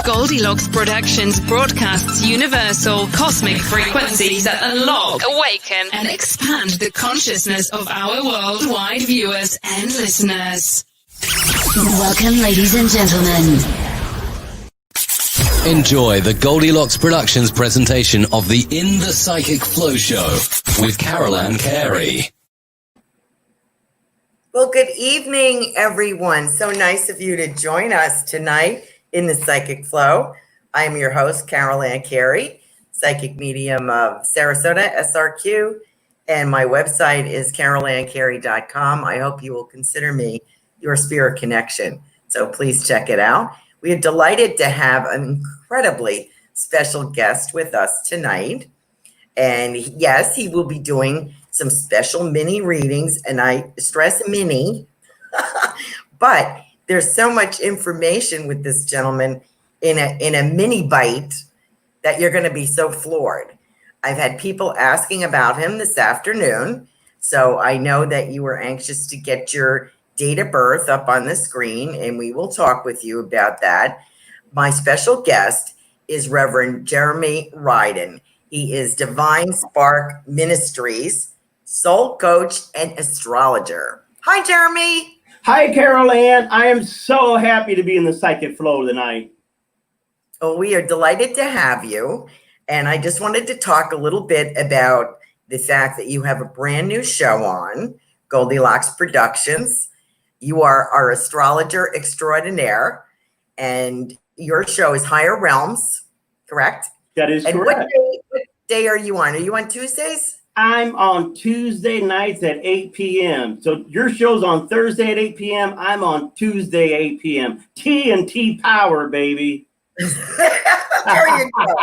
Goldylocks Productions broadcasts universal cosmic frequencies that unlock, awaken, and expand the consciousness of our worldwide viewers and listeners. Welcome, ladies and gentlemen. Enjoy the Goldylocks Productions presentation of the In the Psychic Flow Show with Carolan Carey. Well, good evening, everyone. So nice of you to join us tonight in the Psychic Flow. I am your host, Carolan Carey, Psychic Medium of Sarasota, SRQ, and my website is carolancarey.com. I hope you will consider me your spirit connection. So please check it out. We are delighted to have an incredibly special guest with us tonight. And yes, he will be doing some special mini readings, and I stress mini, but there's so much information with this gentleman in a mini bite that you're going to be so floored. I've had people asking about him this afternoon, so I know that you were anxious to get your date of birth up on the screen, and we will talk with you about that. My special guest is Reverend Jeremy Riden. He is Divine Spark Ministries soul coach and astrologer. Hi, Jeremy. Hi, Carolan. I am so happy to be in the Psychic Flow tonight. Well, we are delighted to have you. And I just wanted to talk a little bit about the fact that you have a brand new show on Goldylocks Productions. You are our astrologer extraordinaire, and your show is Higher Realms, correct? That is and correct. What day are you on? Are you on Tuesdays? I'm on Tuesday nights at 8 p.m. So your show's on Thursday at 8 p.m. I'm on Tuesday 8 p.m. T&T power, baby. There you go.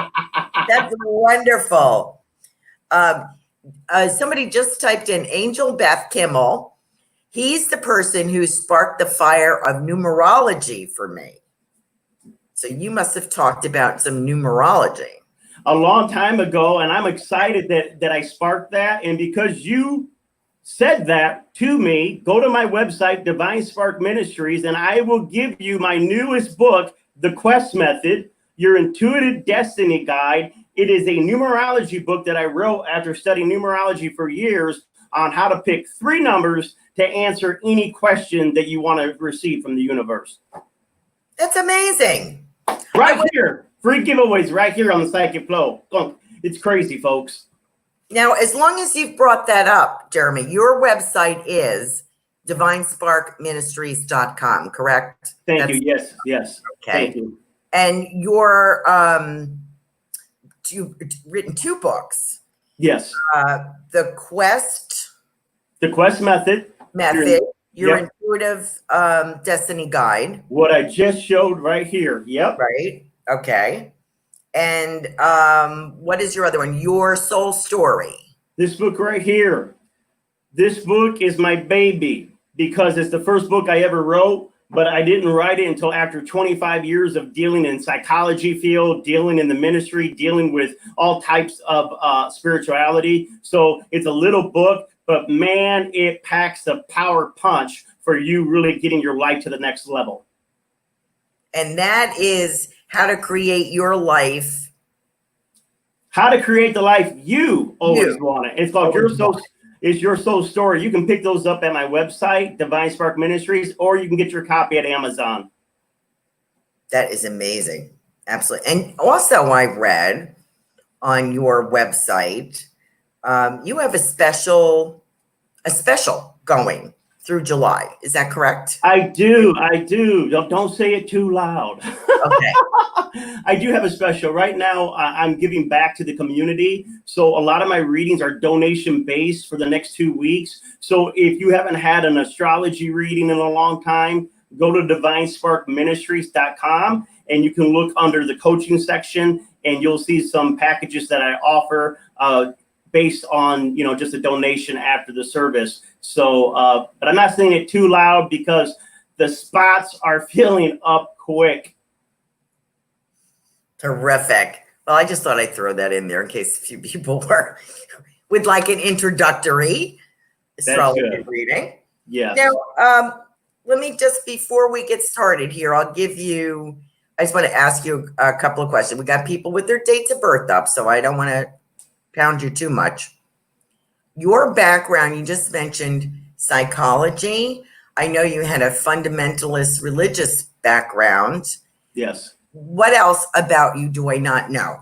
That's wonderful. Somebody just typed in Angel Beth Kimmel. He's the person who sparked the fire of numerology for me. So you must have talked about some numerology. A long time ago, and I'm excited that I sparked that. And because you said that to me, go to my website, Divine Spark Ministries, and I will give you my newest book, The Quest Method, Your Intuitive Destiny Guide. It is a numerology book that I wrote after studying numerology for years on how to pick 3 numbers to answer any question that you want to receive from the universe. That's amazing. Right here. Free giveaways right here on the Psychic Flow. It's crazy, folks. Now, as long as you've brought that up, Jeremy, your website is divinesparkministries.com, correct? Thank you. Yes. Okay. Thank you. And you're you've written 2 books. Yes. The Quest Method. Your Yep. Intuitive Destiny Guide. What I just showed right here. Yep. Right. Okay. And what is your other one? Your Soul Story. This book right here. This book is my baby because it's the first book I ever wrote, but I didn't write it until after 25 years of dealing in psychology field, dealing in the ministry, dealing with all types of spirituality. So it's a little book, but man, it packs a power punch for you really getting your life to the next level. And that is how to create your life. How to create the life you always wanted. It's called Your Soul Story. You can pick those up at my website, Divine Spark Ministries, or you can get your copy at Amazon. That is amazing. Absolutely. And also I read on your website, you have a special going through July. Is that correct? I do. Don't say it too loud. Okay. I do have a special. Right now, I'm giving back to the community. So a lot of my readings are donation based for the next 2 weeks. So if you haven't had an astrology reading in a long time, go to divinesparkministries.com and you can look under the coaching section and you'll see some packages that I offer based on, just a donation after the service. So, but I'm not saying it too loud because the spots are filling up quick. Terrific. Well, I just thought I'd throw that in there in case a few people were with like an introductory astrology reading. Yeah. Now, let me just, before we get started here, I'll give you I just want to ask you a couple of questions. We got people with their dates of birth up, so I don't want to pound you too much. Your background, you just mentioned psychology. I know you had a fundamentalist religious background. Yes. What else about you do I not know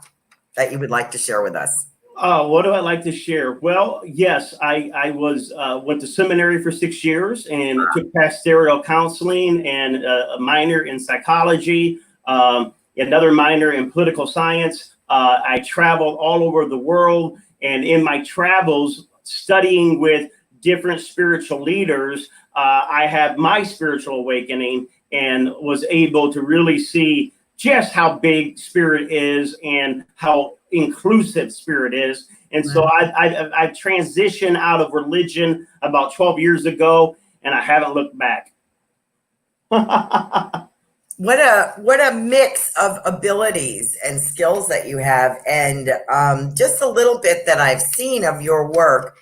that you would like to share with us? What do I like to share? Well, yes, I went to seminary for 6 years and took pastoral counseling and a minor in psychology, another minor in political science. I traveled all over the world, and in my travels, studying with different spiritual leaders, I had my spiritual awakening and was able to really see just how big spirit is and how inclusive spirit is. And so I transitioned out of religion about 12 years ago, and I haven't looked back. What a mix of abilities and skills that you have. And just a little bit that I've seen of your work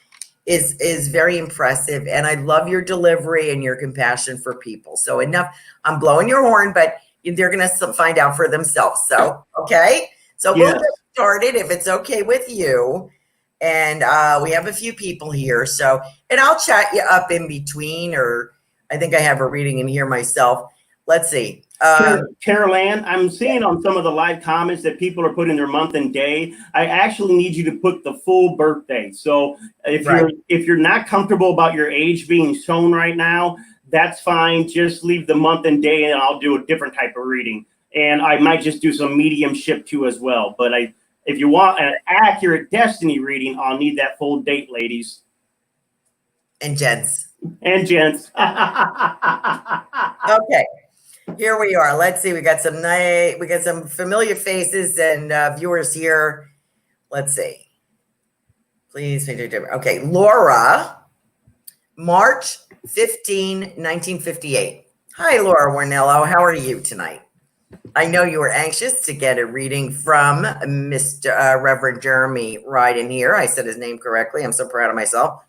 is very impressive. And I love your delivery and your compassion for people. So enough, I'm blowing your horn, but they're going to find out for themselves. So, okay. So we'll get started if it's okay with you. And we have a few people here. So, and I'll chat you up in between, or I think I have a reading in here myself. Let's see. Carolan, I'm seeing on some of the live comments that people are putting their month and day. I actually need you to put the full birthday. So if you're not comfortable about your age being shown right now, that's fine. Just leave the month and day, and I'll do a different type of reading. And I might just do some mediumship too as well. But if you want an accurate destiny reading, I'll need that full date, ladies and gents. Okay. Here we are. Let's see. We got some familiar faces and viewers here. Let's see. Please. Okay. Laura, March 15, 1958. Hi, Laura Warnello. How are you tonight? I know you were anxious to get a reading from Mr. Reverend Jeremy Riden here. I said his name correctly. I'm so proud of myself.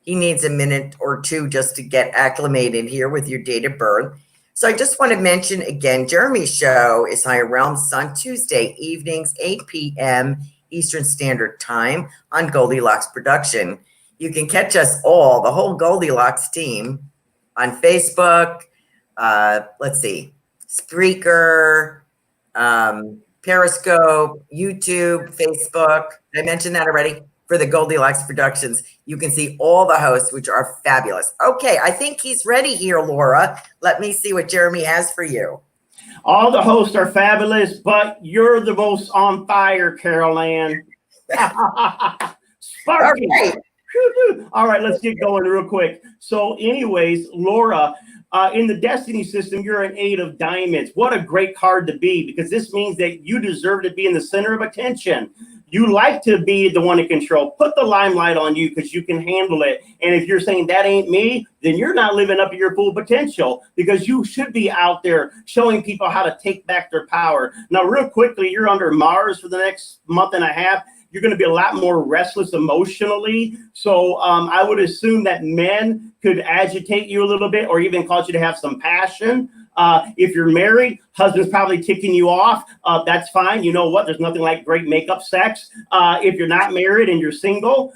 He needs a minute or two just to get acclimated here with your date of birth. So I just want to mention again, Jeremy's show is Higher Realms on Tuesday evenings, 8 p.m. Eastern Standard Time on Goldylocks Production. You can catch us all, the whole Goldylocks team, on Facebook. Let's see, Spreaker, Periscope, YouTube, Facebook. Did I mention that already? For the Goldylocks Productions, you can see all the hosts, which are fabulous. Okay, I think he's ready here, Laura. Let me see what Jeremy has for you. All the hosts are fabulous, but you're the most on fire, Carolan. Sparky. Okay. All right, let's get going real quick. So anyways, Laura, in the Destiny system, you're an 8 of diamonds. What a great card to be, because this means that you deserve to be in the center of attention. You like to be the one in control. Put the limelight on you because you can handle it. And if you're saying that ain't me, then you're not living up to your full potential, because you should be out there showing people how to take back their power. Now, real quickly, you're under Mars for the next month and a half. You're going to be a lot more restless emotionally. So I would assume that men could agitate you a little bit, or even cause you to have some passion. If you're married, husband's probably ticking you off. That's fine. You know what? There's nothing like great makeup sex. If you're not married and you're single,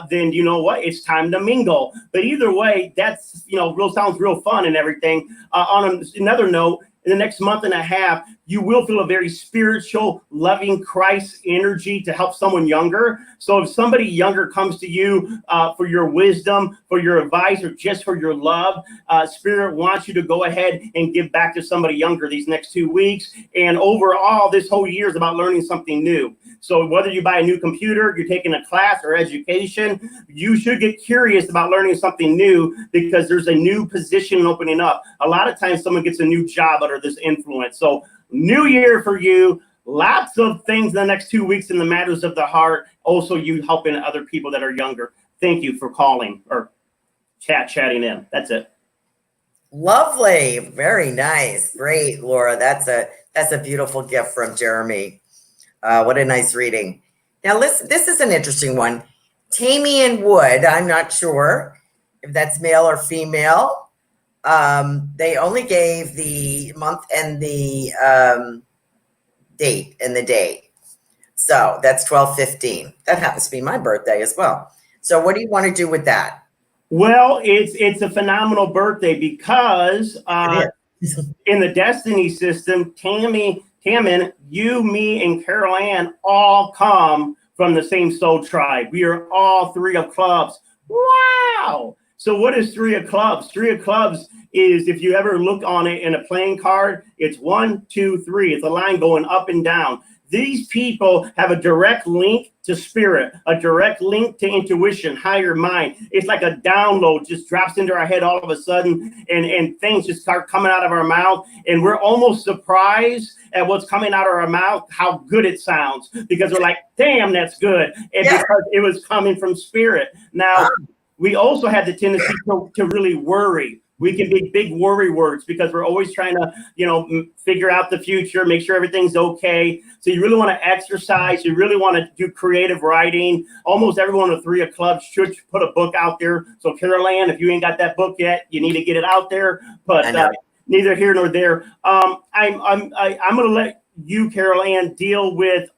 then you know what? It's time to mingle. But either way, that's, sounds real fun and everything. On another note, in the next month and a half, you will feel a very spiritual, loving Christ energy to help someone younger. So if somebody younger comes to you for your wisdom, for your advice, or just for your love, Spirit wants you to go ahead and give back to somebody younger these next 2 weeks. And overall, this whole year is about learning something new. So whether you buy a new computer, you're taking a class or education, you should get curious about learning something new, because there's a new position opening up. A lot of times someone gets a new job under this influence. So new year for you, lots of things in the next 2 weeks in the matters of the heart. Also, you helping other people that are younger. Thank you for calling or chatting in. That's it. Lovely. Very nice. Great, Laura. That's a beautiful gift from Jeremy. What a nice reading. Now, listen, this is an interesting one. Tamian Wood, I'm not sure if that's male or female. They only gave the month and the date and the day. So that's 12/15. That happens to be my birthday as well. So what do you want to do with that? Well, it's a phenomenal birthday because in the Destiny system, Tammin, you, me, and Carolan all come from the same soul tribe. We are all 3 of clubs. Wow! So what is 3 of clubs? 3 of clubs is, if you ever look on it in a playing card, it's 1, 2, 3. It's a line going up and down. These people have a direct link to spirit, a direct link to intuition, higher mind. It's like a download just drops into our head all of a sudden, and things just start coming out of our mouth. And we're almost surprised at what's coming out of our mouth, how good it sounds, because we're like, damn, that's good. And because it was coming from spirit. Now, we also have the tendency to really worry. We can be big worry words because we're always trying to, figure out the future, make sure everything's okay. So you really want to exercise. You really want to do creative writing. Almost everyone of the 3 of clubs should put a book out there. So Carolan, if you ain't got that book yet, you need to get it out there. But neither here nor there. I'm going to let you, Carolan, deal with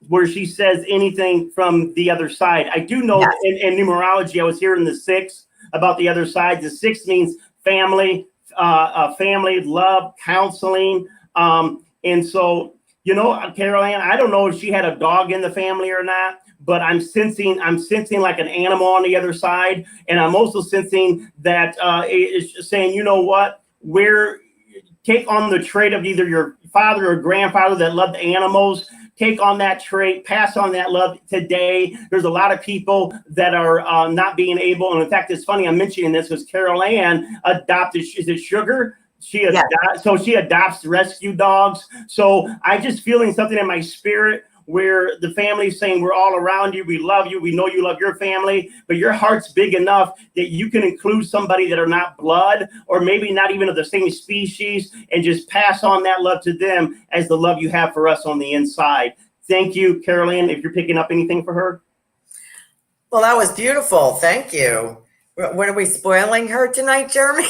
where she says anything from the other side. I do know in numerology, I was hearing the 6 about the other side. The 6 means family, love, counseling. And so, Carolan, I don't know if she had a dog in the family or not, but I'm sensing like an animal on the other side. And I'm also sensing that it's saying, you know what, take on the trait of either your father or grandfather that loved animals. Take on that trait, pass on that love today. There's a lot of people that are not being able. And in fact, it's funny I'm mentioning this because Carolan adopted, is it Sugar? So she adopts rescue dogs. So I just feeling something in my spirit where the family is saying, we're all around you. We love you. We know you love your family, but your heart's big enough that you can include somebody that are not blood or maybe not even of the same species and just pass on that love to them as the love you have for us on the inside. Thank you, Carolan, if you're picking up anything for her. Well, that was beautiful. Thank you. What are we spoiling her tonight, Jeremy?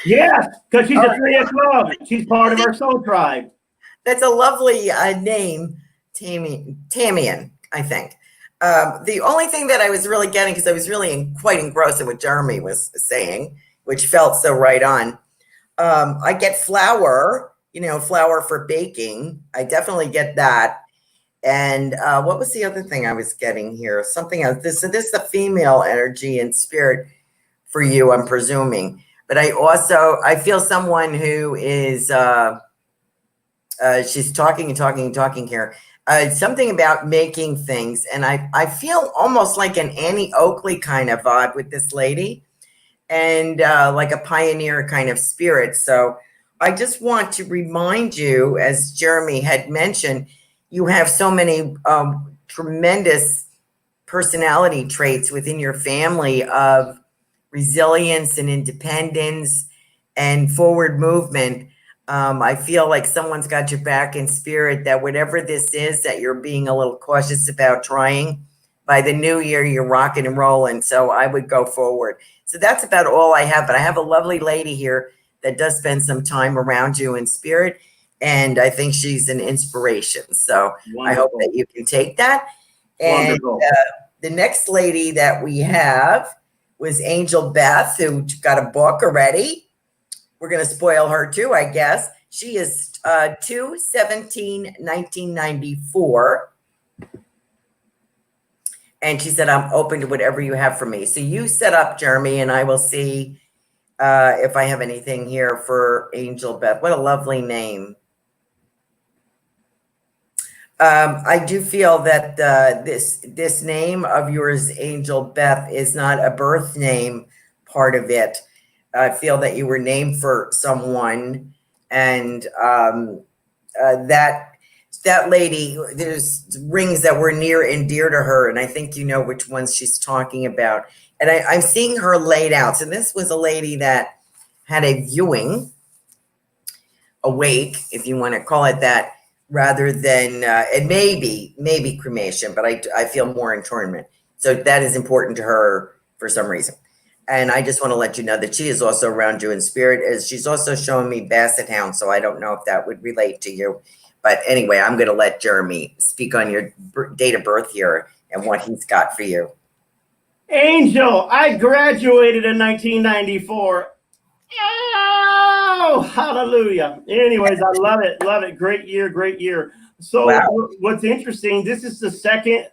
Yeah, because she's a 3 of clubs. She's part of our soul tribe. That's a lovely name. Tamian, I think. The only thing that I was really getting, because I was really quite engrossed in what Jeremy was saying, which felt so right on. I get flour, flour for baking. I definitely get that. And what was the other thing I was getting here? Something else. This is the female energy and spirit for you, I'm presuming. But I feel someone who is, she's talking here. Something about making things. And I feel almost like an Annie Oakley kind of vibe with this lady and like a pioneer kind of spirit. So I just want to remind you, as Jeremy had mentioned, you have so many tremendous personality traits within your family of resilience and independence and forward movement. I feel like someone's got your back in spirit, that whatever this is that you're being a little cautious about trying, by the new year, you're rocking and rolling. So I would go forward. So that's about all I have. But I have a lovely lady here that does spend some time around you in spirit. And I think she's an inspiration. So wonderful. I hope that you can take that. And the next lady that we have was Angel Beth, who got a book already. We're going to spoil her too, I guess. She is 2/17/1994. And she said, I'm open to whatever you have for me. So you set up, Jeremy, and I will see if I have anything here for Angel Beth. What a lovely name. I do feel that this name of yours, Angel Beth, is not a birth name part of it. I feel that you were named for someone, and that lady, there's rings that were near and dear to her, and I think you know which ones she's talking about. And I'm seeing her laid out. So this was a lady that had a viewing, awake, if you want to call it that, rather than it maybe cremation, but I feel more internment. So that is important to her for some reason. And I just want to let you know that she is also around you in spirit. As she's also showing me Basset Hound, so I don't know if that would relate to you. But anyway, I'm going to let Jeremy speak on your date of birth here and what he's got for you. Angel, I graduated in 1994. Oh, hallelujah. Anyways, I love it. Love it. Great year. Great year. So wow. What's interesting, this is the second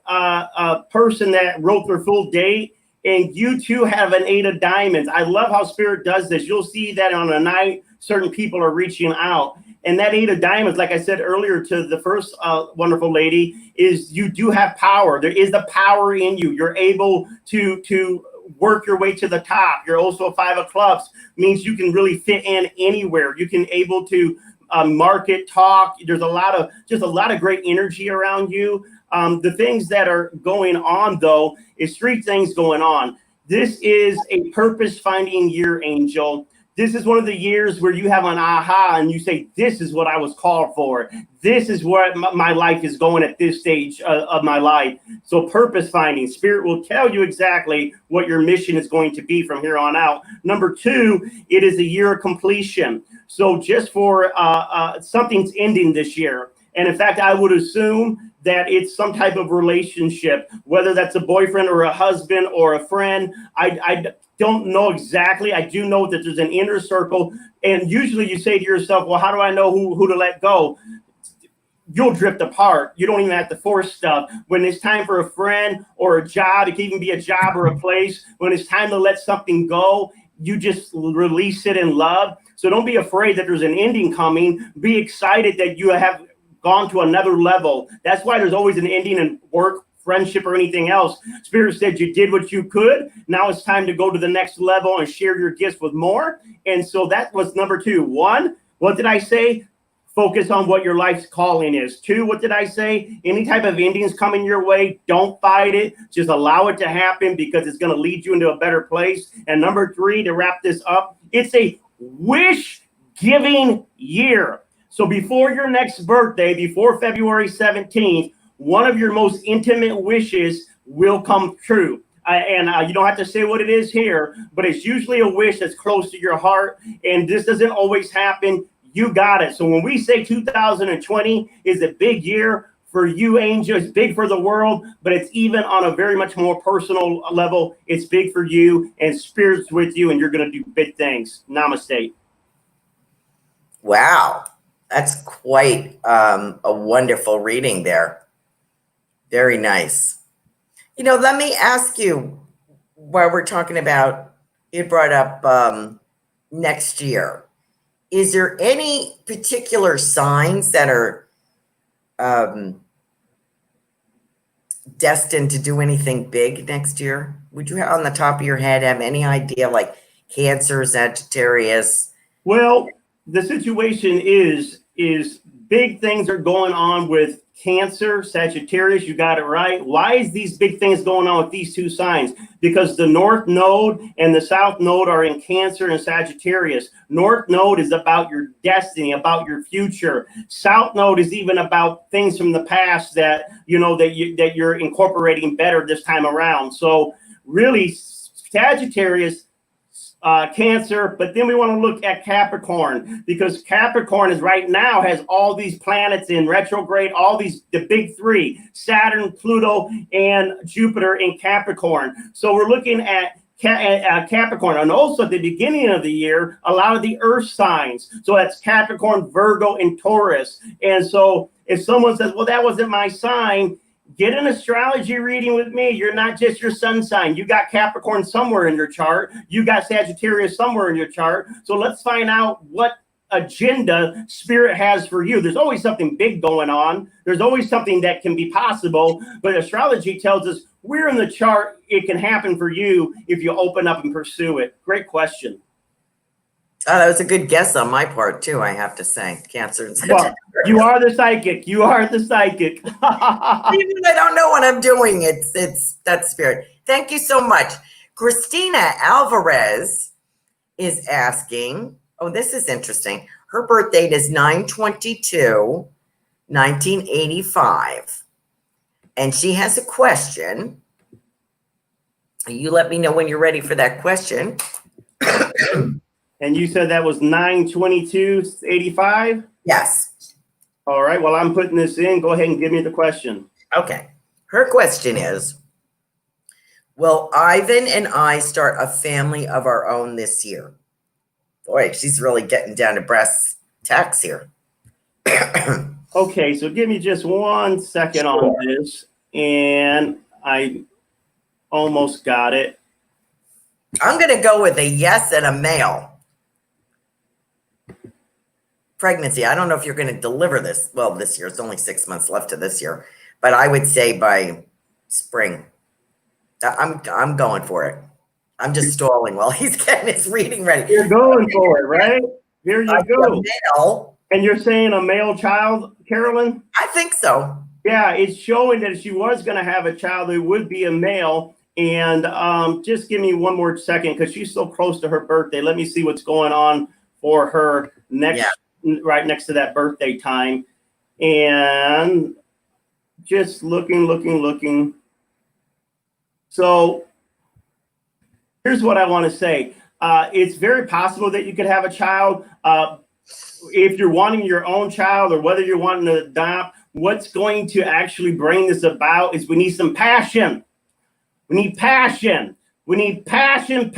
person that wrote their full date. And you too have an 8 of diamonds. I love how Spirit does this. You'll see that on a night, certain people are reaching out. And that 8 of diamonds, like I said earlier to the first wonderful lady, is you do have power. There is the power in you. You're able to work your way to the top. You're also a 5 of clubs, means you can really fit in anywhere. You can able to market, talk. There's a lot of great energy around you. The things that are going on, though, is 3 things going on. This is a purpose-finding year, Angel. This is one of the years where you have an aha and you say, this is what I was called for. This is where my life is going at this stage of my life. So purpose-finding. Spirit will tell you exactly what your mission is going to be from here on out. Number 2, it is a year of completion. So just for something's ending this year. And in fact, I would assume that it's some type of relationship, whether that's a boyfriend or a husband or a friend. I don't know exactly. I do know that there's an inner circle. And usually you say to yourself, well, how do I know who to let go? You'll drift apart. You don't even have to force stuff. When it's time for a friend or a job, it can even be a job or a place. When it's time to let something go, you just release it in love. So don't be afraid that there's an ending coming. Be excited that you have gone to another level. That's why there's always an ending in work, friendship, or anything else. Spirit said you did what you could. Now it's time to go to the next level and share your gifts with more. And so that was number 2. 1, what did I say? Focus on what your life's calling is. 2, what did I say? Any type of endings coming your way, don't fight it. Just allow it to happen because it's going to lead you into a better place. And number 3, to wrap this up, it's a wish-giving year. So before your next birthday, before February 17th, one of your most intimate wishes will come true. And you don't have to say what it is here, but it's usually a wish that's close to your heart. And this doesn't always happen. You got it. So when we say 2020 is a big year for you, Angel, it's big for the world, but it's even on a very much more personal level. It's big for you, and Spirit's with you, and you're going to do big things. Namaste. Wow. That's quite a wonderful reading there. Very nice. You know, let me ask you, while we're talking about, you brought up next year. Is there any particular signs that are destined to do anything big next year? Would you, on the top of your head, have any idea, like Cancer, Sagittarius? Well, the situation is big things are going on with Cancer, Sagittarius. You got it right. Why is these big things going on with these 2 signs? Because the North Node and the South Node are in Cancer and Sagittarius. North Node is about your destiny, about your future. South Node is even about things from the past that that you're incorporating better this time around. So really, Sagittarius, Cancer, but then we want to look at Capricorn, because Capricorn is right now has all these planets in retrograde, all these, the big 3, Saturn, Pluto, and Jupiter in Capricorn. So we're looking at Capricorn, and also at the beginning of the year, a lot of the earth signs. So that's Capricorn, Virgo, and Taurus. And so if someone says, well, that wasn't my sign, get an astrology reading with me. You're not just your sun sign. You got Capricorn somewhere in your chart. You got Sagittarius somewhere in your chart. So let's find out what agenda Spirit has for you. There's always something big going on. There's always something that can be possible. But astrology tells us where in the chart it can happen for you if you open up and pursue it. Great question. Oh, that was a good guess on my part, too, I have to say. Cancer and Sagittarius. Well, you are the psychic. You are the psychic. Even I don't know what I'm doing. It's that Spirit. Thank you so much. Christina Alvarez is asking, oh, this is interesting. Her birth date is 9/22/1985. And she has a question. You let me know when you're ready for that question. And you said that was 9/22/85? Yes. All right. Well, I'm putting this in. Go ahead and give me the question. Okay. Her question is, will Ivan and I start a family of our own this year? Boy, she's really getting down to brass tacks here. Okay, so give me just 1 second on this, and I almost got it. I'm going to go with a yes and a male. Pregnancy. I don't know if you're going to deliver this. Well, this year. It's only 6 months left of this year. But I would say by spring. I'm going for it. I'm just stalling while he's getting his reading ready. You're going for it, right? Here you go. Male. And you're saying a male child, Carolyn? I think so. Yeah, it's showing that she was going to have a child. It would be a male. And just give me 1 more second because she's so close to her birthday. Let me see what's going on for her right next to that birthday time. And just looking. So here's what I want to say. It's very possible that you could have a child. If you're wanting your own child or whether you're wanting to adopt, what's going to actually bring this about is we need some passion. We need passion. We need passion.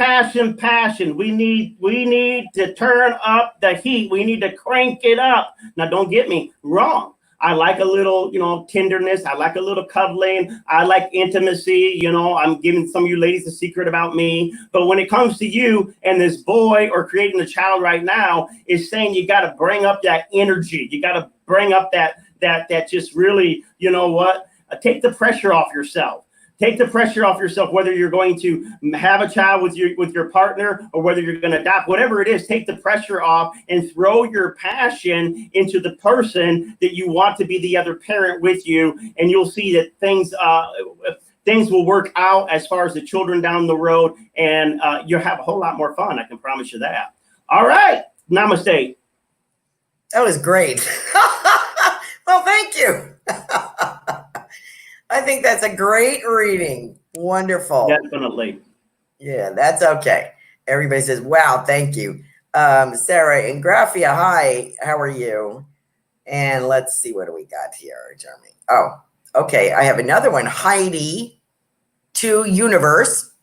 We need to turn up the heat. We need to crank it up. Now, don't get me wrong. I like a little, tenderness. I like a little cuddling. I like intimacy. I'm giving some of you ladies a secret about me. But when it comes to you and this boy or creating a child right now, is saying you got to bring up that energy. You got to bring up that just really, take the pressure off yourself. Take the pressure off yourself, whether you're going to have a child with your partner or whether you're going to adopt, whatever it is, take the pressure off and throw your passion into the person that you want to be the other parent with you. And you'll see that things will work out as far as the children down the road, and you'll have a whole lot more fun. I can promise you that. All right. Namaste. That was great. Well, thank you. I think that's a great reading. Wonderful. Definitely. Yeah, that's okay. Everybody says, wow, thank you. Sarah and Graphia, hi, how are you? And let's see, what do we got here, Jeremy? Oh, okay. I have another one. Heidi to Universe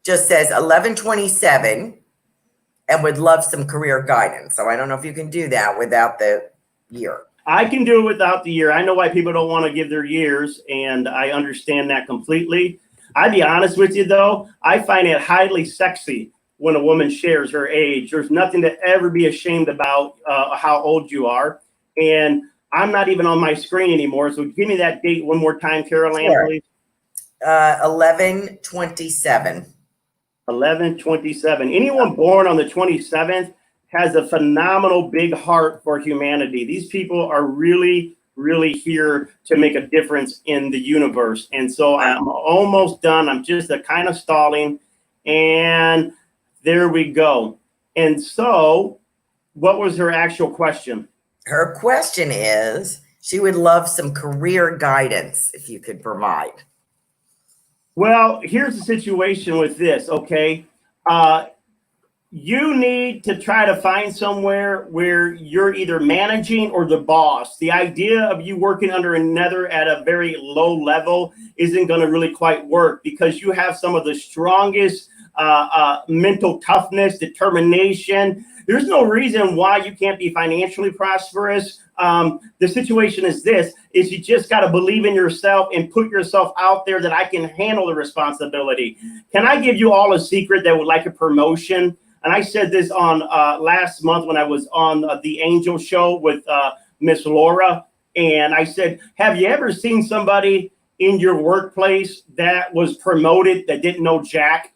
just says 11/27 and would love some career guidance. So I don't know if you can do that without the year. I can do it without the year. I know why people don't want to give their years, and I understand that completely. I'd be honest with you, though. I find it highly sexy when a woman shares her age. There's nothing to ever be ashamed about how old you are. And I'm not even on my screen anymore. So give me that date one more time, Carolan, Sure. please. 11/27. 11/27. Anyone born on the 27th has a phenomenal big heart for humanity. These people are really, really here to make a difference in the universe. And so I'm almost done. I'm just kind of stalling. And there we go. And so what was her actual question? Her question is, she would love some career guidance if you could provide. Well, here's the situation with this, okay? You need to try to find somewhere where you're either managing or the boss. The idea of you working under another at a very low level isn't going to really quite work because you have some of the strongest mental toughness, determination. There's no reason why you can't be financially prosperous. The situation is this, is you just got to believe in yourself and put yourself out there that I can handle the responsibility. Can I give you all a secret that would like a promotion? And I said this on last month when I was on the Angel Show with Miss Laura. And I said, have you ever seen somebody in your workplace that was promoted that didn't know Jack?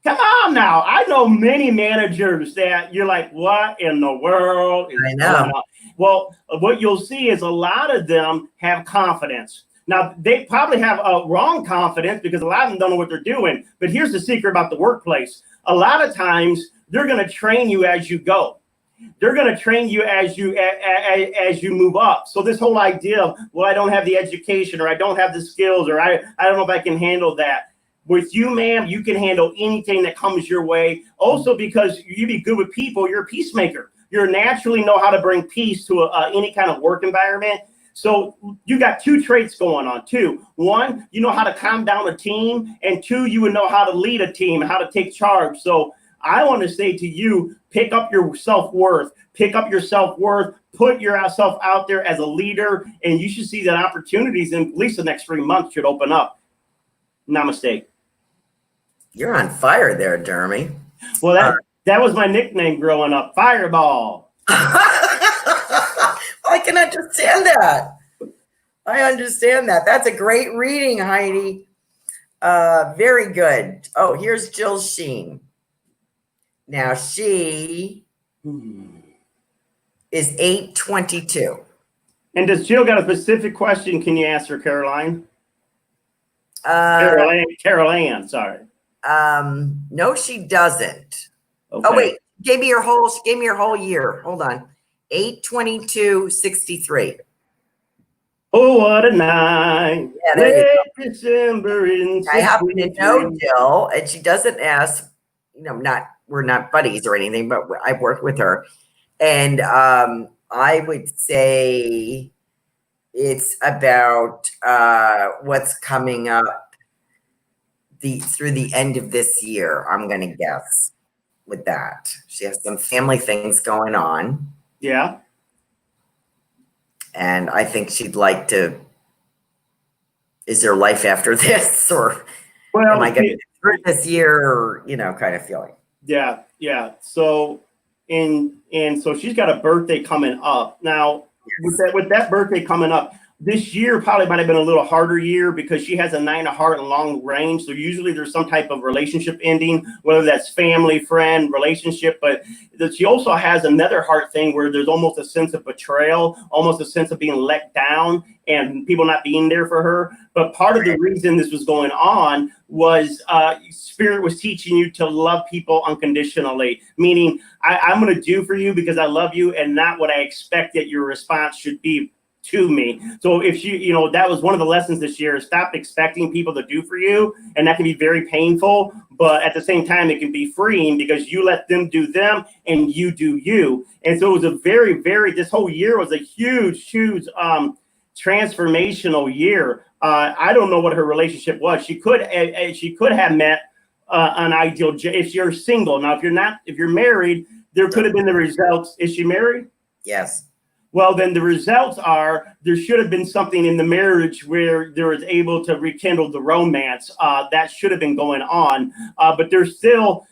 Come on now. I know many managers that you're like, what in the world is going on? Well, what you'll see is a lot of them have confidence. Now, they probably have a wrong confidence because a lot of them don't know what they're doing. But here's the secret about the workplace. A lot of times they're going to train you as you go. They're going to train you as you move up. So this whole idea of, well, I don't have the education or I don't have the skills or I don't know if I can handle that. with you, ma'am, you can handle anything that comes your way. Also, because you be good with people, you're a peacemaker. You naturally know how to bring peace to any kind of work environment. So you got two traits going on too. One, you know how to calm down a team, and two, you would know how to lead a team, how to take charge. So I want to say to you, pick up your self-worth, put yourself out there as a leader, and you should see that opportunities in at least the next 3 months should open up. Namaste. You're on fire there, Jeremy. Well, that was my nickname growing up, Fireball. I can understand that. I understand that. That's a great reading, Heidi. Very good. Oh, here's Jill Sheen. Now she is 822. And does Jill got a specific question? Can you ask her, Caroline? Carolan, sorry. No, she doesn't. Okay. Oh, wait. She gave me your whole year. Hold on. 8/22/63. Oh, what a night. Yeah, there you go. December in I happen to know Jill, and she doesn't ask, we're not buddies or anything, but I've worked with her. And I would say it's about what's coming up through the end of this year, I'm going to guess with that. She has some family things going on. Yeah. And I think she'd like to, is there life after this? Or am I going to get through this year? Or, kind of feeling. Yeah. So, so she's got a birthday coming up. Now, with that birthday coming up, this year probably might have been a little harder year because she has a 9 of heart and long range. So usually there's some type of relationship ending, whether that's family, friend, relationship. But she also has another heart thing where there's almost a sense of betrayal, almost a sense of being let down and people not being there for her. But part of the reason this was going on was Spirit was teaching you to love people unconditionally, meaning I'm going to do for you because I love you and not what I expect that your response should be to me. So if that was one of the lessons this year, is stop expecting people to do for you. And that can be very painful, but at the same time, it can be freeing because you let them do them and you do you. And so it was a very, this whole year was a huge, transformational year. I don't know what her relationship was. She could have met an ideal, if you're single. Now, if you're married, there could have been the results. Is she married? Yes. Well, then the results are there should have been something in the marriage where there was able to rekindle the romance. That should have been going on. But there was still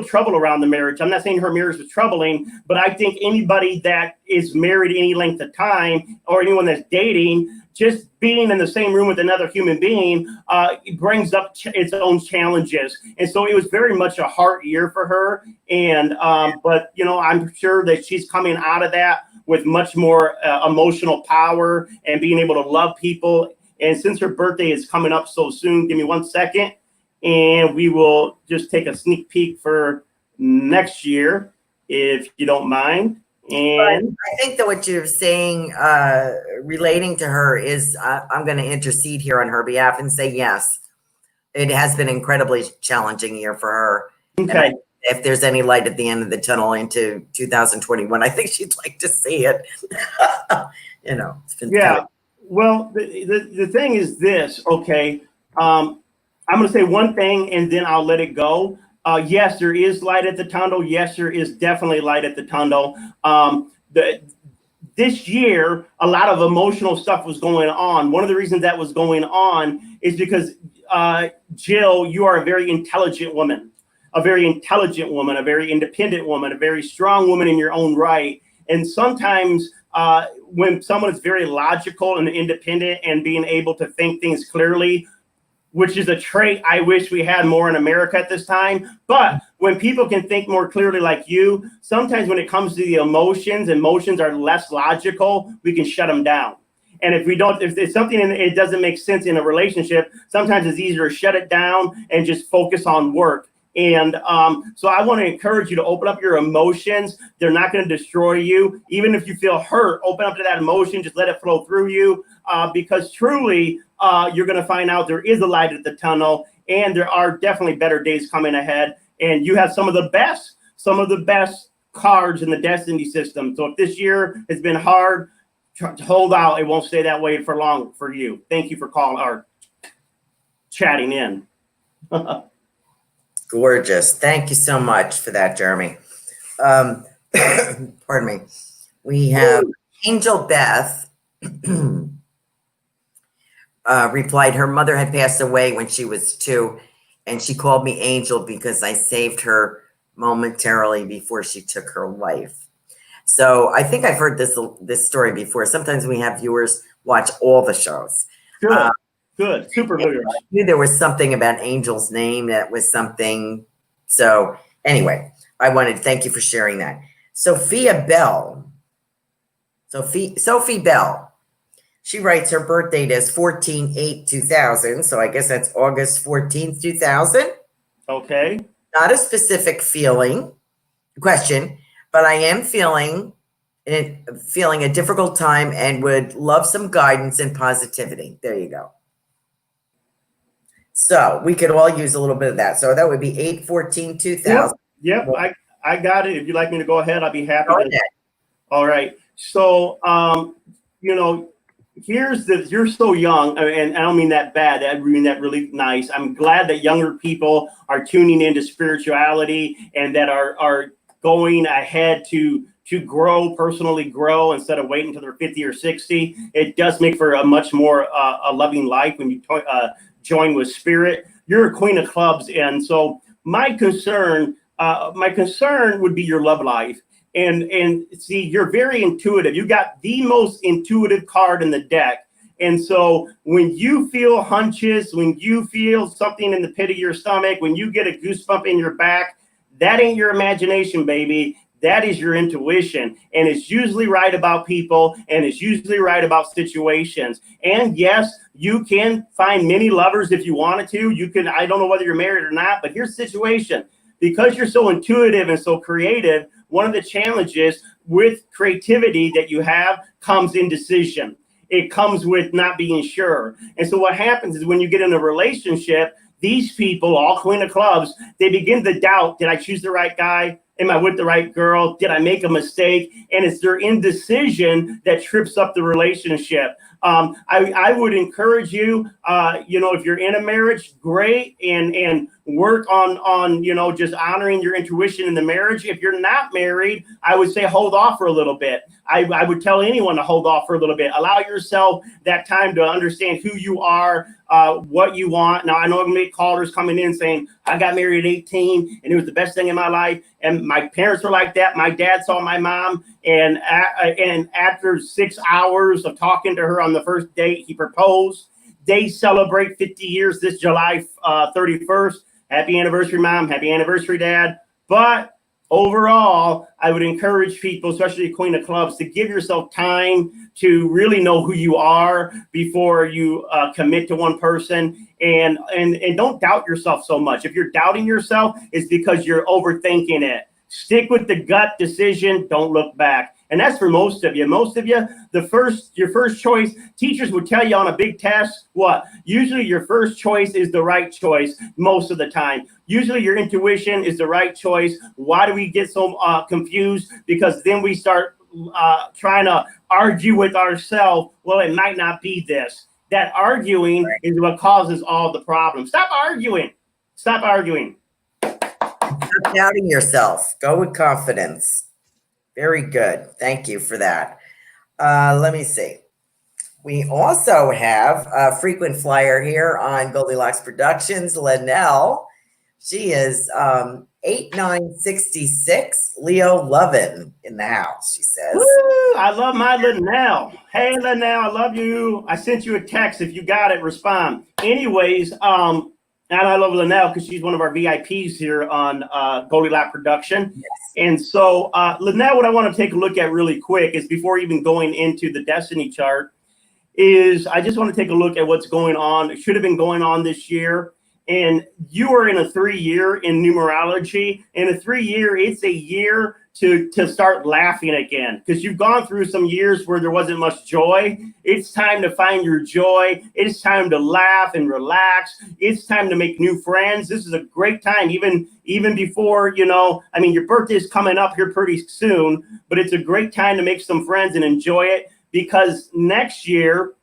trouble around the marriage. I'm not saying her marriage was troubling, but I think anybody that is married any length of time or anyone that's dating, just being in the same room with another human being brings up its own challenges. And so it was very much a hard year for her. And but I'm sure that she's coming out of that with much more emotional power and being able to love people. And since her birthday is coming up so soon, give me 1 second, and we will just take a sneak peek for next year, if you don't mind. And I think that what you're saying relating to her is I'm going to intercede here on her behalf and say, yes, it has been an incredibly challenging year for her. Okay. If there's any light at the end of the tunnel into 2021, I think she'd like to see it. It's been yeah. Well, the thing is this, okay. I'm going to say one thing and then I'll let it go. Yes, there is light at the tunnel. Yes, there is definitely light at the tunnel. This year, a lot of emotional stuff was going on. One of the reasons that was going on is because, Jill, you are a very intelligent woman. A very intelligent woman, a very independent woman, a very strong woman in your own right. And sometimes when someone is very logical and independent and being able to think things clearly, which is a trait I wish we had more in America at this time. But when people can think more clearly like you, sometimes when it comes to the emotions are less logical, we can shut them down. And if it's something it doesn't make sense in a relationship, sometimes it's easier to shut it down and just focus on work. And so I want to encourage you to open up your emotions. They're not going to destroy you. Even if you feel hurt, open up to that emotion. Just let it flow through you because truly you're going to find out there is a light at the tunnel. and there are definitely better days coming ahead. And you have some of the best cards in the destiny system. So if this year has been hard, hold out. It won't stay that way for long for you. Thank you for calling or chatting in. Gorgeous. Thank you so much for that, Jeremy. Pardon me. We have Angel Beth replied her mother had passed away when she was 2, and she called me Angel because I saved her momentarily before she took her life. So I think I've heard this story before. Sometimes we have viewers watch all the shows. Good. Super viewers. I knew there was something about Angel's name that was something. So anyway, I wanted to thank you for sharing that. Sophie Bell. She writes her birth date as 14/8/2000. So I guess that's August 14th, 2000. Okay. Not a specific question, but I am feeling a difficult time and would love some guidance and positivity. There you go. So we could all use a little bit of that. So that would be 8/14/2000. Yep. I got it. If you'd like me to go ahead, I'll be happy. Go ahead. All right. So, you're so young, and I don't mean that bad. I mean that really nice. I'm glad that younger people are tuning into spirituality and that are going ahead to personally grow instead of waiting until they're 50 or 60. It does make for a much more a loving life when you join with spirit. You're a queen of clubs, and so my concern would be your love life. And see, you're very intuitive. You got the most intuitive card in the deck. And so when you feel hunches, when you feel something in the pit of your stomach, when you get a goosebump in your back, that ain't your imagination, baby. That is your intuition. And it's usually right about people, and it's usually right about situations. And yes, you can find many lovers if you wanted to. You can, I don't know whether you're married or not, but here's the situation. Because you're so intuitive and so creative, one of the challenges with creativity that you have comes indecision. It comes with not being sure. And so what happens is when you get in a relationship, these people, all queen of clubs, they begin to doubt, did I choose the right guy? Am I with the right girl? Did I make a mistake? And it's their indecision that trips up the relationship. I would encourage you, if you're in a marriage, great, and work on just honoring your intuition in the marriage. If you're not married, I would say hold off for a little bit. I would tell anyone to hold off for a little bit. Allow yourself that time to understand who you are, what you want. Now, I know I'm going to get callers coming in saying, I got married at 18 and it was the best thing in my life. And my parents were like that. My dad saw my mom, and after 6 hours of talking to her on the first date, he proposed. They celebrate 50 years this July 31st. Happy anniversary, Mom. Happy anniversary, Dad. But overall, I would encourage people, especially Queen of Clubs, to give yourself time to really know who you are before you commit to one person. And don't doubt yourself so much. If you're doubting yourself, it's because you're overthinking it. Stick with the gut decision. Don't look back. And that's for most of you. Most of you, your first choice, teachers would tell you on a big test, what? Usually your first choice is the right choice most of the time. Usually your intuition is the right choice. Why do we get so confused? Because then we start trying to argue with ourselves. Well, it might not be this. That arguing is what causes all the problems. Stop arguing. Stop arguing. Stop doubting yourself. Go with confidence. Very good. Thank you for that. Let me see. We also have a frequent flyer here on Goldylocks Productions, Linnell. She is 8966, Leo Lovin in the house, she says. Woo, I love my Linnell. Hey, Linnell, I love you. I sent you a text. If you got it, respond. Anyways, and I love Linnell because she's one of our VIPs here on Goldylocks Production. Yes. And so, Linnell, what I want to take a look at really quick is before even going into the destiny chart is I just want to take a look at what's going on. It should have been going on this year. And you are in a 3-year in numerology. In a 3-year, it's a year to start laughing again, because you've gone through some years where there wasn't much joy. It's time to find your joy. It's time to laugh and relax. It's time to make new friends. This is a great time, even before, your birthday is coming up here pretty soon, but it's a great time to make some friends and enjoy it, because next year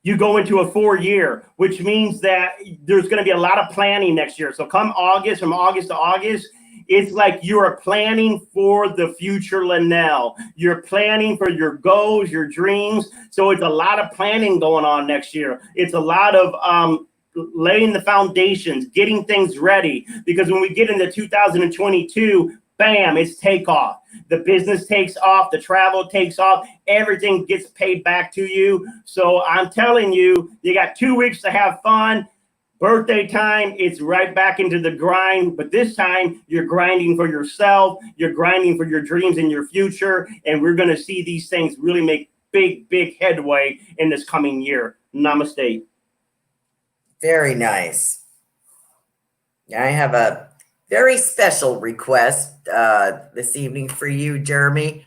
you go into a 4-year, which means that there's going to be a lot of planning next year. So come August, from August to August, it's like you are planning for the future, Linnell. You're planning for your goals, your dreams. So it's a lot of planning going on next year. It's a lot of laying the foundations, getting things ready. Because when we get into 2022, bam, it's takeoff. The business takes off, the travel takes off, everything gets paid back to you. So I'm telling you, you got 2 weeks to have fun. Birthday time, it's right back into the grind, but this time you're grinding for yourself, you're grinding for your dreams and your future, and we're going to see these things really make big headway in this coming year. Namaste. Very nice. I have a very special request this evening for you, Jeremy.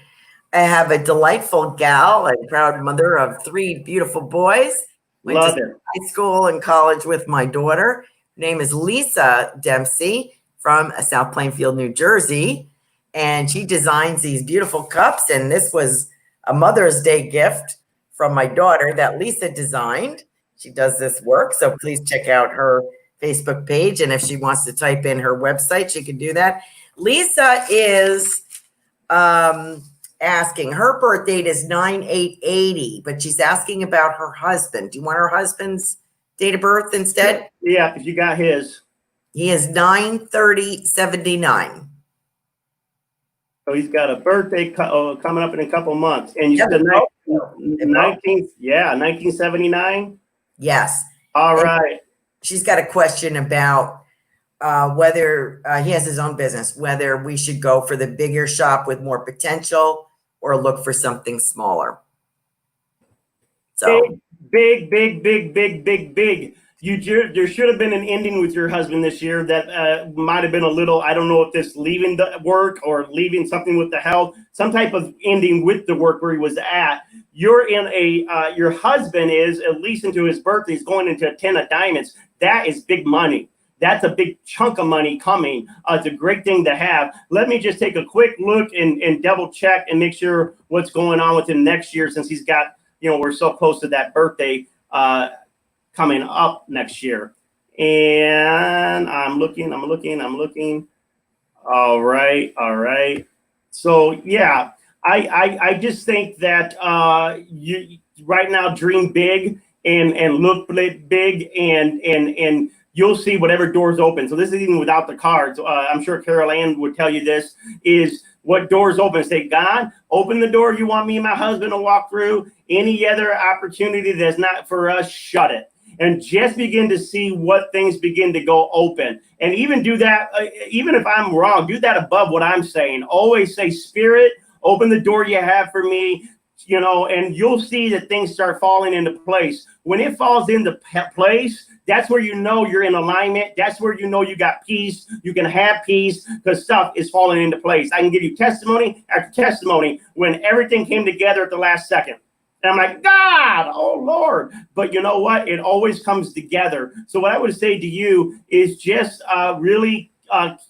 I have a delightful gal and proud mother of 3 beautiful boys. Love it. High school and college with my daughter. Her name is Lisa Dempsey from South Plainfield, New Jersey. And she designs these beautiful cups. And this was a Mother's Day gift from my daughter that Lisa designed. She does this work. So please check out her Facebook page. And if she wants to type in her website, she can do that. Lisa is asking, her birth date is 9/8/80, but she's asking about her husband. Do you want her husband's date of birth instead? Yeah, if you got his. He is 9/30/79. So he's got a birthday coming up in a couple months. And you said 1979? Yes. All right. She's got a question about whether he has his own business, whether we should go for the bigger shop with more potential or look for something smaller. So big. There should have been an ending with your husband this year that might have been a little, I don't know if this leaving the work or leaving something with the health, some type of ending with the work where he was at. You're in your husband is, at least into his birthday, is going into a 10 of diamonds. That is big money. That's a big chunk of money coming. It's a great thing to have. Let me just take a quick look and double check and make sure what's going on with him next year, since he's got, we're so close to that birthday coming up next year. And I'm looking. All right. So yeah, I just think that you right now dream big and look big and you'll see whatever doors open. So this is even without the cards. I'm sure Carolan would tell you this, is what doors open. Say, God, open the door you want me and my husband to walk through. Any other opportunity that's not for us, shut it. And just begin to see what things begin to go open. And even do that, even if I'm wrong, do that above what I'm saying. Always say, Spirit, open the door you have for me. And you'll see that things start falling into place. When it falls into place, that's where you know you're in alignment. That's where you know you got peace. You can have peace because stuff is falling into place. I can give you testimony after testimony when everything came together at the last second. And I'm like, God, oh Lord. But you know what? It always comes together. So what I would say to you is just really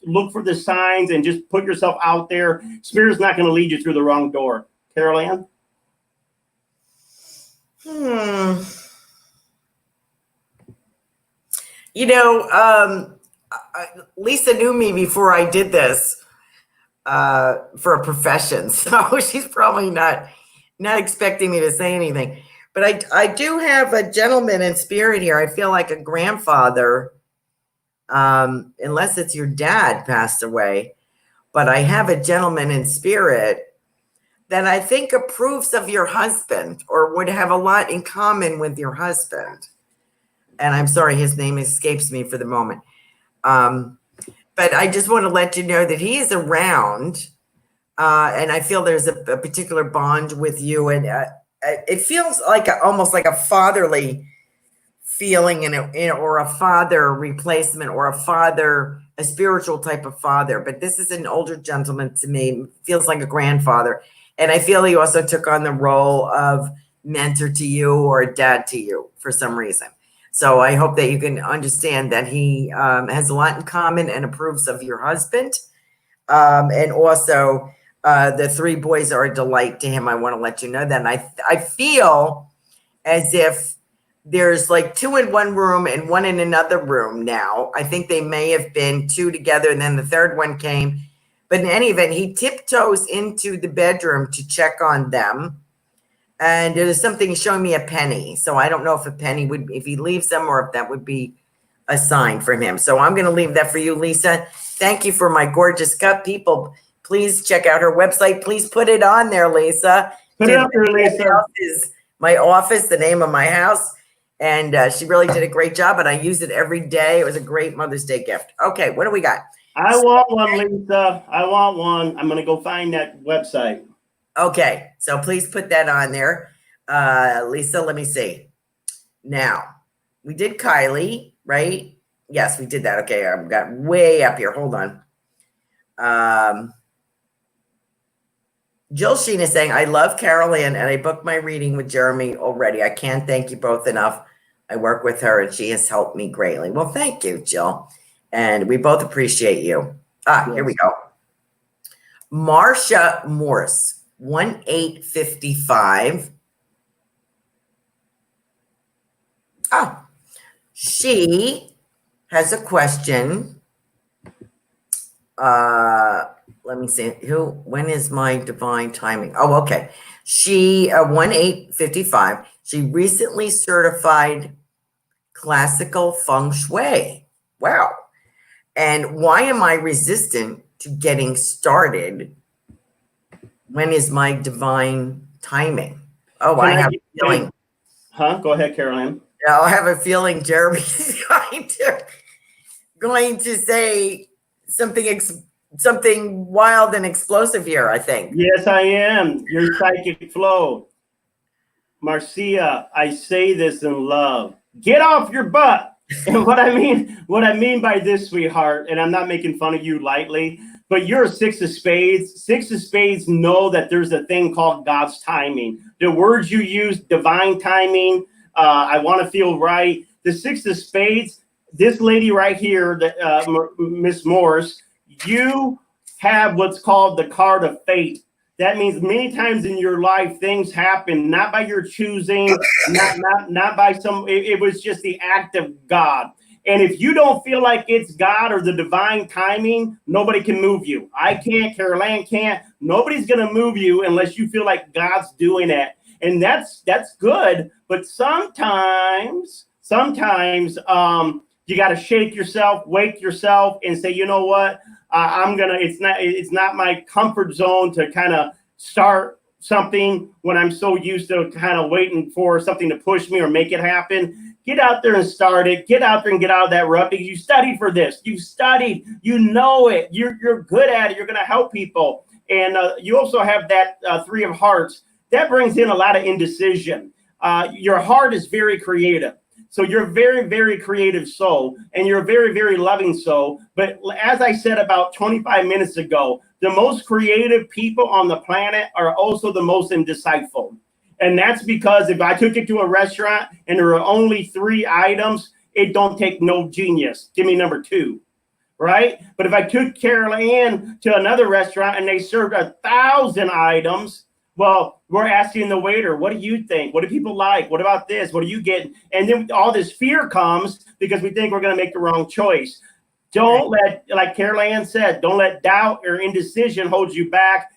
look for the signs and just put yourself out there. Spirit's not going to lead you through the wrong door. Carolan? Lisa knew me before I did this for a profession, so she's probably not expecting me to say anything. But I do have a gentleman in spirit here. I feel like a grandfather, unless it's your dad passed away. But I have a gentleman in spirit that I think approves of your husband or would have a lot in common with your husband. And I'm sorry, his name escapes me for the moment. But I just want to let you know that he is around. And I feel there's a particular bond with you. And it feels like almost like a fatherly feeling or a father replacement or a spiritual type of father. But this is an older gentleman to me, feels like a grandfather. And I feel he also took on the role of mentor to you or a dad to you for some reason. So I hope that you can understand that he has a lot in common and approves of your husband. And also the 3 boys are a delight to him. I want to let you know that. And I feel as if there's like 2 in one room and 1 in another room now. I think they may have been 2 together and then the 3rd one came. But in any event, he tiptoes into the bedroom to check on them. And there's something showing me a penny. So I don't know if a penny would, if he leaves them or if that would be a sign from him. So I'm going to leave that for you, Lisa. Thank you for my gorgeous cup. People, please check out her website. Please put it on there, Lisa. Put it up there, Lisa. Is my office, the name of my house. And she really did a great job, and I use it every day. It was a great Mother's Day gift. Okay, what do we got? I want one, Lisa. I want one. I'm going to go find that website. Okay, so please put that on there. Lisa, let me see. Now, we did Kylie, right? Yes, we did that. Okay, I've got way up here. Hold on. Jill Sheen is saying, I love Carolan, and I booked my reading with Jeremy already. I can't thank you both enough. I work with her, and she has helped me greatly. Well, thank you, Jill. And we both appreciate you. Yes. Here we go. Marsha Morse, 1855. Oh, she has a question. Let me see. When is my divine timing? Oh, okay. She, 1855. She recently certified classical feng shui. Wow. And why am I resistant to getting started? When is my divine timing? Oh, I have a feeling. Go ahead, Carolan. I have a feeling Jeremy's going to say something wild and explosive here, I think. Yes, I am. Your psychic flow. Marcia, I say this in love. Get off your butt. And what I mean by this, sweetheart, and I'm not making fun of you lightly, but you're a 6 of spades. 6 of spades know that there's a thing called God's timing. The words you use, divine timing, I want to feel right. The 6 of spades, this lady right here, Miss Morse, you have what's called the card of fate. That means many times in your life, things happen, not by your choosing, not by it was just the act of God. And if you don't feel like it's God or the divine timing, nobody can move you. I can't, Carolan can't. Nobody's going to move you unless you feel like God's doing it. And that's good. But sometimes you got to shake yourself, wake yourself and say, you know what? It's not my comfort zone to kind of start something when I'm so used to kind of waiting for something to push me or make it happen. Get out there and start it. Get out there and get out of that rut because you studied for this. You studied, you know it. You're good at it. You're going to help people. And you also have that 3 of hearts. That brings in a lot of indecision. Your heart is very creative. So you're a very, very creative soul, and you're a very, very loving soul. But as I said about 25 minutes ago, the most creative people on the planet are also the most indecisive. And that's because if I took you to a restaurant and there are only 3 items, it don't take no genius. Give me number 2, right? But if I took Carolan to another restaurant and they served 1,000 items, well, we're asking the waiter, what do you think? What do people like? What about this? What are you getting? And then all this fear comes because we think we're going to make the wrong choice. Don't let, like Carolan said, don't let doubt or indecision hold you back.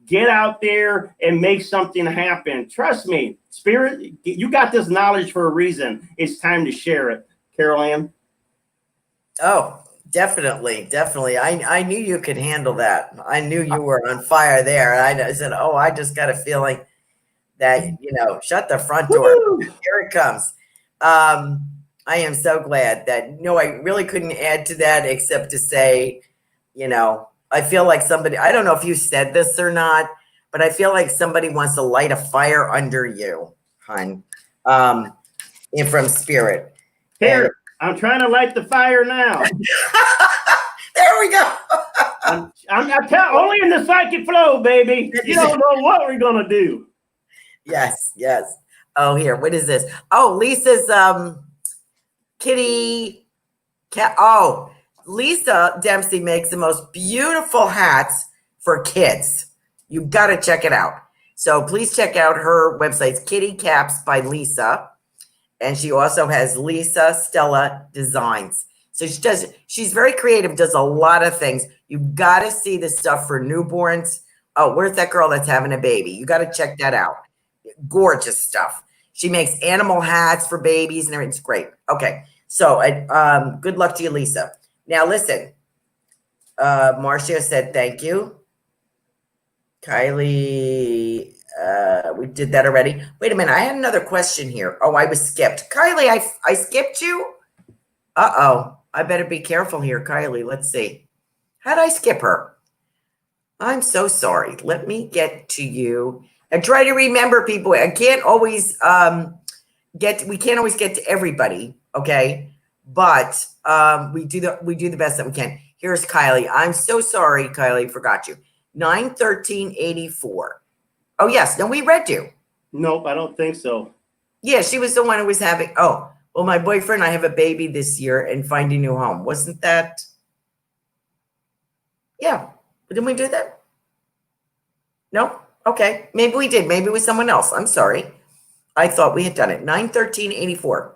Get out there and make something happen. Trust me, Spirit, you got this knowledge for a reason. It's time to share it. Carolan? Oh, definitely. I knew you could handle that. I knew you were on fire there. I said, oh, I just got a feeling that, shut the front door. Woo! Here it comes. I am so glad that, I really couldn't add to that except to say, I feel like somebody, I don't know if you said this or not, but I feel like somebody wants to light a fire under you, hon, from Spirit. Here, I'm trying to light the fire now. There we go. I'm only in the psychic flow, baby. You don't know what we're gonna do. Yes, yes. Oh, here. What is this? Oh, Lisa's kitty cat. Oh, Lisa Dempsey makes the most beautiful hats for kids. You've got to check it out. So please check out her website, Kitty Caps by Lisa. And she also has Lisa Stella Designs. So she's very creative, does a lot of things. You've got to see the stuff for newborns. Oh, where's that girl that's having a baby? You got to check that out. Gorgeous stuff. She makes animal hats for babies and everything. It's great. Okay. So good luck to you, Lisa. Now listen, Marcia said, thank you. Kylie, we did that already. Wait a minute. I had another question here. Oh, I was skipped. Kylie, I skipped you. Uh-oh. I better be careful here, Kylie. Let's see. How'd I skip her? I'm so sorry. Let me get to you. And try to remember, people. I can't always we can't always get to everybody, okay? But we do the best that we can. Here's Kylie. I'm so sorry, Kylie, forgot you. 9/13/84. Oh yes, no, we read you. Nope, I don't think so. Yeah, she was the one who was having. Oh, well, my boyfriend and I have a baby this year and find a new home. Wasn't that? Yeah, didn't we do that? No. Okay, maybe we did. Maybe it was someone else. I'm sorry. I thought we had done it. 9/13/84.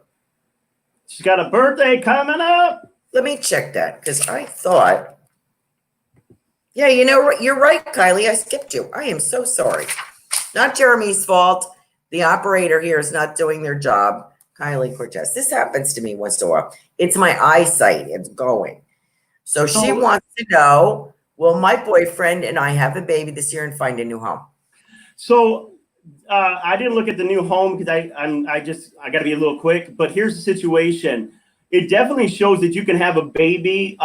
She's got a birthday coming up. Let me check that because I thought. Yeah, you know, you're right, Kylie. I skipped you. I am so sorry. Not Jeremy's fault. The operator here is not doing their job. Kylie Cortez. This happens to me once in a while. It's my eyesight. It's going. So she wants to know, will my boyfriend and I have a baby this year and find a new home? So I didn't look at the new home because I got to be a little quick. But here's the situation. It definitely shows that you can have a baby.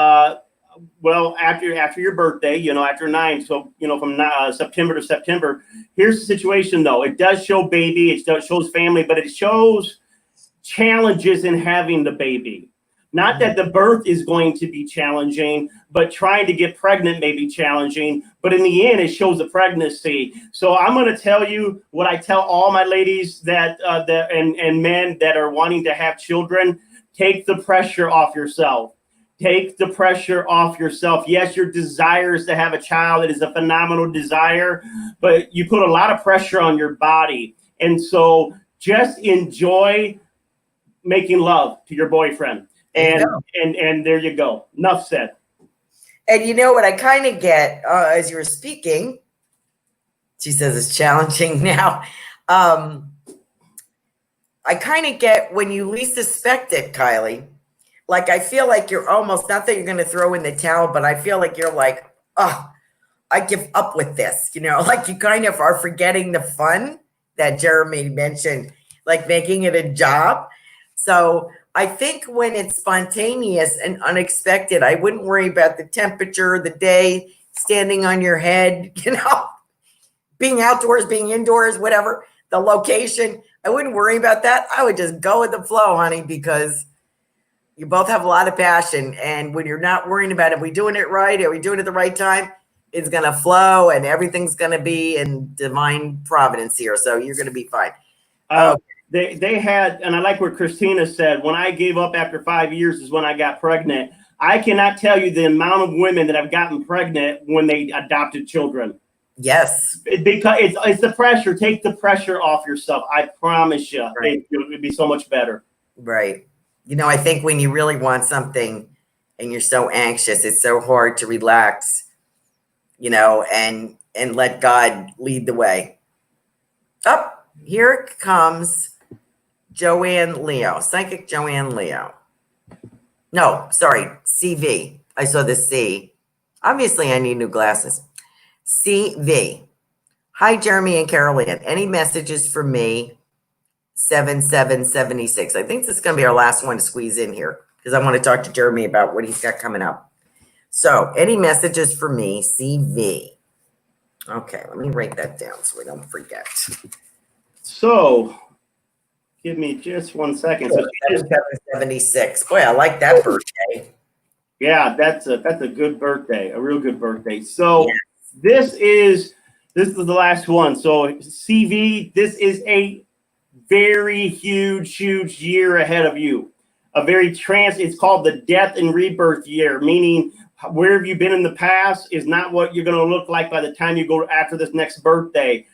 Well, after your birthday, you know, after 9. So, you know, from September to September. Here's the situation, though. It does show baby. It shows family, but it shows challenges in having the baby. Not that the birth is going to be challenging, but trying to get pregnant may be challenging. But in the end, it shows a pregnancy. So I'm going to tell you what I tell all my ladies that and men that are wanting to have children. Take the pressure off yourself. Take the pressure off yourself. Yes, your desire is to have a child. It is a phenomenal desire, but you put a lot of pressure on your body. And so just enjoy making love to your boyfriend. And there you go. Enough said. And you know what I kind of get as you were speaking, she says it's challenging now. I kind of get when you least suspect it, Kylie. Like, I feel like you're almost, not that you're going to throw in the towel, but I feel like you're like, oh, I give up with this. You know, like you kind of are forgetting the fun that Jeremy mentioned, like making it a job. So I think when it's spontaneous and unexpected, I wouldn't worry about the temperature, the day, standing on your head, you know, being outdoors, being indoors, whatever, the location. I wouldn't worry about that. I would just go with the flow, honey, because you both have a lot of passion. And when you're not worrying about it, are we doing it right? Are we doing it at the right time? It's going to flow and everything's going to be in divine providence here. So you're going to be fine. They had, and I like what Christina said, when I gave up after 5 years is when I got pregnant. I cannot tell you the amount of women that have gotten pregnant when they adopted children. Yes. Because it's the pressure. Take the pressure off yourself. I promise you, Right. it would be so much better. Right. You know, I think when you really want something and you're so anxious, it's so hard to relax, you know, and let God lead the way. Up here comes Joanne Leo, Psychic Joanne Leo. No, sorry, CV. I saw the C. Obviously, I need new glasses. CV. Hi, Jeremy and Carolan. Any messages for me? 7776. I think this is going to be our last one to squeeze in here because I want to talk to Jeremy about what he's got coming up. So, any messages for me? CV. Okay, let me write that down so we don't forget. So, Give me just 1 second. So 76. Boy, I like that birthday. yeah, that's a good birthday, a real good birthday. So Yes. this is the last one. So CV, this is a very huge year ahead of you. It's called the death and rebirth year, meaning where have you been in the past is not what you're going to look like by the time you go after this next birthday.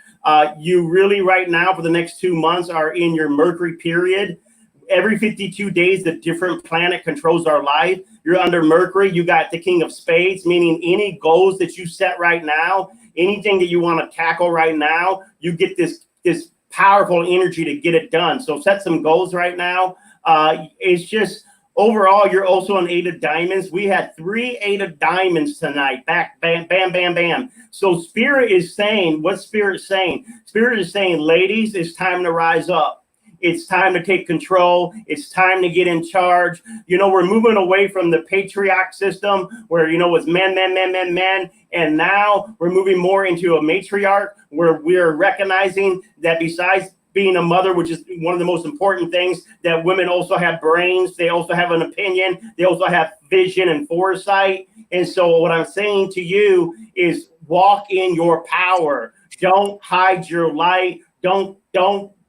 You really right now for the next 2 months are in your Mercury period. Every 52 days, the different planet controls our life. You're under Mercury. You got the King of Spades, meaning any goals that you set right now, anything that you want to tackle right now, you get this powerful energy to get it done. So set some goals right now. It's just overall, you're also an 8 of diamonds. We had 3 8 of diamonds tonight. Back, bam, bam, bam, bam. So Spirit is saying, what's Spirit saying? Spirit is saying, ladies, it's time to rise up. It's time to take control. It's time to get in charge. We're moving away from the patriarch system where, it's men. And now we're moving more into a matriarch where we're recognizing that besides being a mother, which is one of the most important things, that women also have brains. They also have an opinion. They also have vision and foresight. And so what I'm saying to you is walk in your power. Don't hide your light. Don't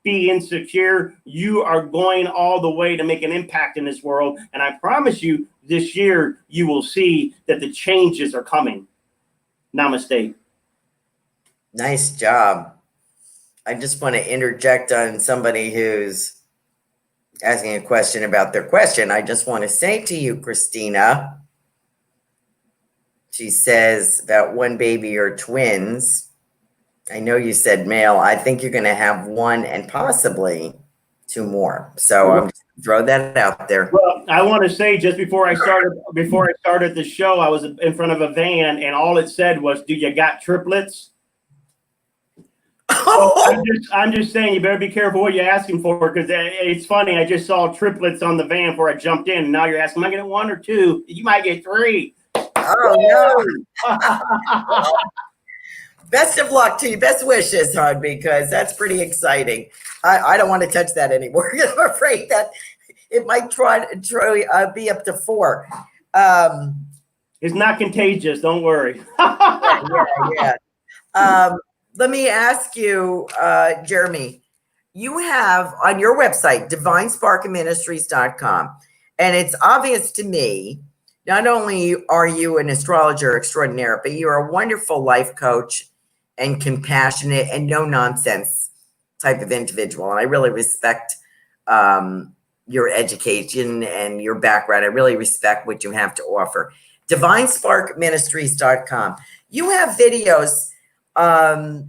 be insecure. You are going all the way to make an impact in this world. And I promise you this year, you will see that the changes are coming. Namaste. Nice job. I just want to interject on somebody who's asking a question about their question. I just want to say to you, Christina, she says about one baby or twins. I know you said male. I think you're going to have one and possibly 2 more. So I'm just throw that out there. Well, I want to say just before I started the show, I was in front of a van and all it said was, "Do you got triplets?" So I'm just saying you better be careful what you're asking for, because it's funny. I just saw triplets on the van before I jumped in. And now you're asking, am I getting 1 or 2? You might get 3. Oh no. Best of luck to you. Best wishes, hon, because that's pretty exciting. I don't want to touch that anymore. I'm afraid that it might be up to 4. It's not contagious. Don't worry. Yeah. Let me ask you, Jeremy, you have on your website, divinesparkministries.com, and it's obvious to me, not only are you an astrologer extraordinaire, but you're a wonderful life coach and compassionate and no nonsense type of individual. And I really respect your education and your background. I really respect what you have to offer. divinesparkministries.com. You have videos and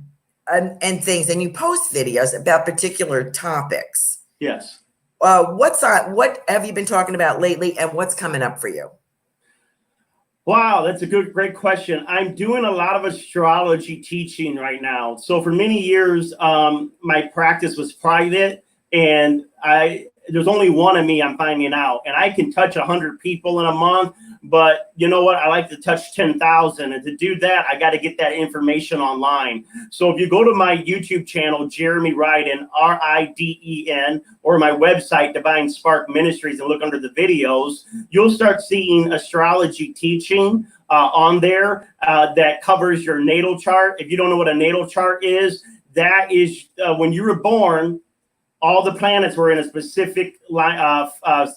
things, and you post videos about particular topics. Yes. What have you been talking about lately, and what's coming up for you? Wow, that's a great question. I'm doing a lot of astrology teaching right now. So for many years, my practice was private, and there's only one of me, I'm finding out. And I can touch 100 people in a month, but you know what? I like to touch 10,000. And to do that, I got to get that information online. So if you go to my YouTube channel, Jeremy Ryden, Riden, or my website, Divine Spark Ministries, and look under the videos, you'll start seeing astrology teaching on there that covers your natal chart. If you don't know what a natal chart is, that is when you were born, all the planets were in a specific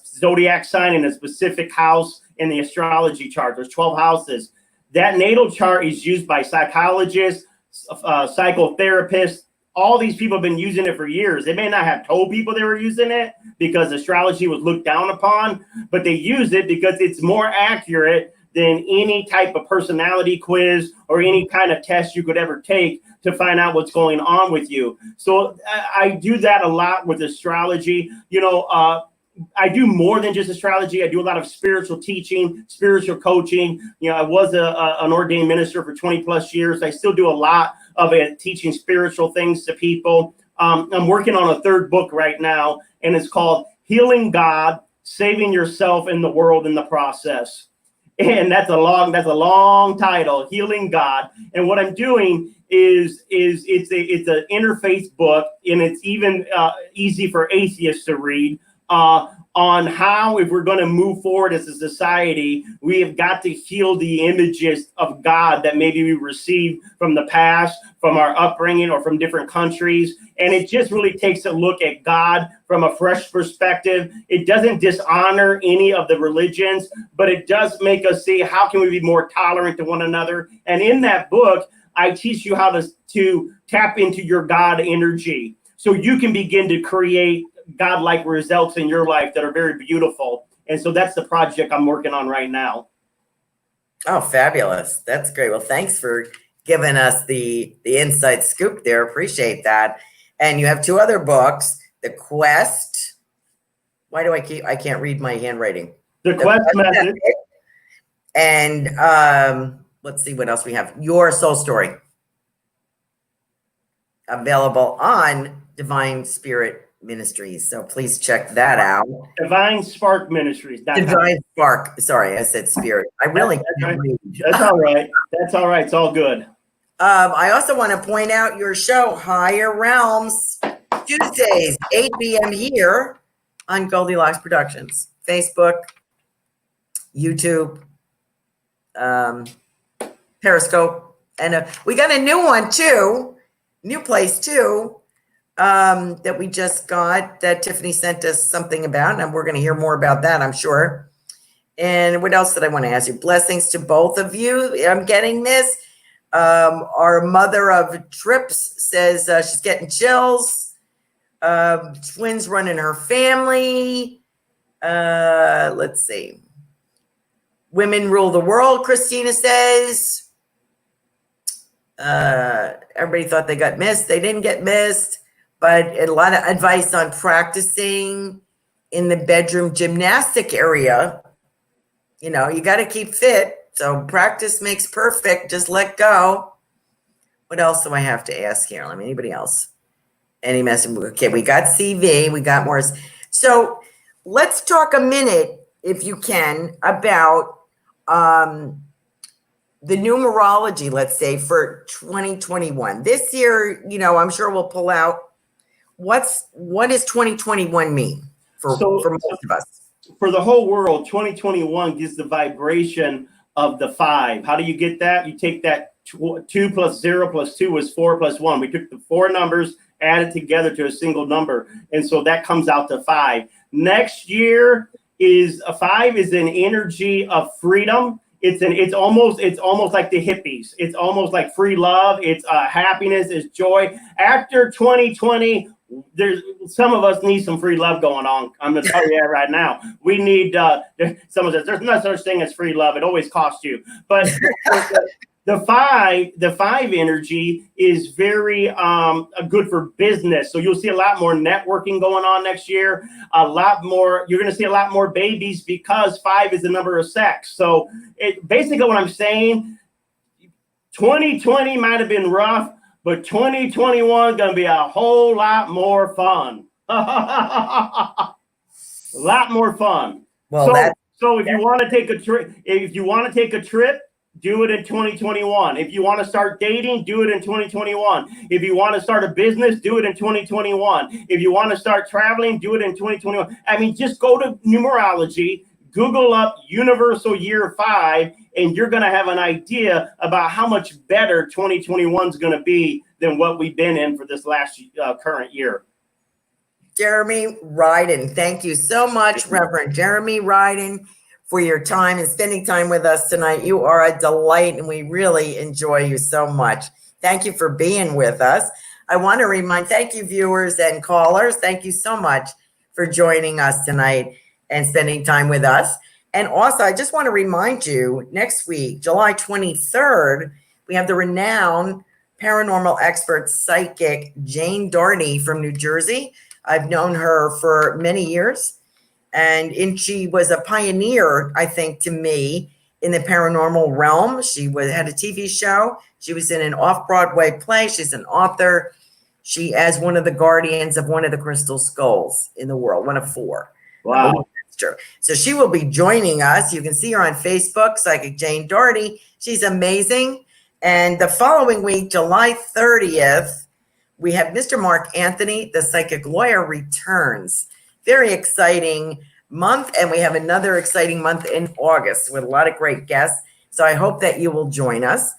zodiac sign in a specific house in the astrology chart. There's 12 houses. That natal chart is used by psychologists, psychotherapists. All these people have been using it for years. They may not have told people they were using it because astrology was looked down upon, but they use it because it's more accurate than any type of personality quiz or any kind of test you could ever take to find out what's going on with you. So I do that a lot with astrology. I do more than just astrology. I do a lot of spiritual teaching, spiritual coaching. I was an ordained minister for 20 plus years. I still do a lot of it, teaching spiritual things to people. I'm working on a 3rd book right now, and it's called Healing God, Saving Yourself in the World in the Process. And that's a long title, Healing God. And what I'm doing is it's an interfaith book, and it's even easy for atheists to read, on how, if we're going to move forward as a society, we have got to heal the images of God that maybe we received from the past, from our upbringing, or from different countries. And it just really takes a look at God from a fresh perspective. It doesn't dishonor any of the religions, but it does make us see how can we be more tolerant to one another. And in that book, I teach you how to tap into your God energy, so you can begin to create God-like results in your life that are very beautiful. And so that's the project I'm working on right now. Oh, fabulous. That's great. Well, thanks for giving us the inside scoop there. Appreciate that. And you have two other books, The Quest. Why do I can't read my handwriting. The Quest Method. And let's see what else we have. Your Soul Story. Available on Divine Spirit Ministries. So please check that out. Divine Spark Ministries. Divine Spark. Sorry, I said spirit. I really can't read. That's all right. That's all right. It's all good. I also want to point out your show, Higher Realms, Tuesdays, 8 p.m. here on Goldylocks Productions. Facebook, YouTube, Periscope. And we got a new one too, new place too. That we just got, that Tiffany sent us something about, and we're going to hear more about that, I'm sure. And what else did I want to ask you? Blessings to both of you. I'm getting this. Our mother of Trips says she's getting chills. Twins running her family. Let's see. Women rule the world, Christina says. Everybody thought they got missed. They didn't get missed. But a lot of advice on practicing in the bedroom gymnastic area. You know, you got to keep fit. So practice makes perfect. Just let go. What else do I have to ask here? Anybody else? Any message? Okay, we got CV. We got more. So let's talk a minute, if you can, about the numerology, let's say, for 2021. This year, you know, I'm sure we'll pull out. What does 2021 mean for most of us? For the whole world, 2021 gives the vibration of the 5. How do you get that? You take that 2 plus 0 plus 2 is 4 plus 1. We took the 4 numbers, added together to a single number. And so that comes out to 5. Next year is a 5 is an energy of freedom. It's almost like the hippies. It's almost like free love. It's happiness. It's joy. After 2020, there's some of us need some free love going on. I'm going to tell you that right now. We need some of this. There's no such thing as free love. It always costs you. But the 5 energy is very good for business. So you'll see a lot more networking going on next year. A lot more. You're going to see a lot more babies because 5 is the number of sex. So basically what I'm saying, 2020 might have been rough, but 2021 is going to be a whole lot more fun. A lot more fun. Well, so if you want to take a trip, do it in 2021. If you want to start dating, do it in 2021. If you want to start a business, do it in 2021. If you want to start traveling, do it in 2021. I mean, just go to numerology, Google up Universal Year 5, and you're going to have an idea about how much better 2021 is going to be than what we've been in for this last current year. Jeremy Ryden, thank you so much, Reverend Jeremy Ryden, for your time and spending time with us tonight. You are a delight, and we really enjoy you so much. Thank you for being with us. I want to thank you, viewers and callers. Thank you so much for joining us tonight and spending time with us. And also, I just want to remind you, next week, July 23rd, we have the renowned paranormal expert psychic Jane Darney from New Jersey. I've known her for many years, and she was a pioneer, I think, to me, in the paranormal realm. She had a TV show. She was in an off-Broadway play. She's an author. She as one of the guardians of one of the crystal skulls in the world, one of 4. Wow. It's true. So she will be joining us. You can see her on Facebook, Psychic Jane Doherty. She's amazing. And the following week, July 30th, we have Mr. Mark Anthony, the psychic lawyer, returns. Very exciting month. And we have another exciting month in August with a lot of great guests. So I hope that you will join us.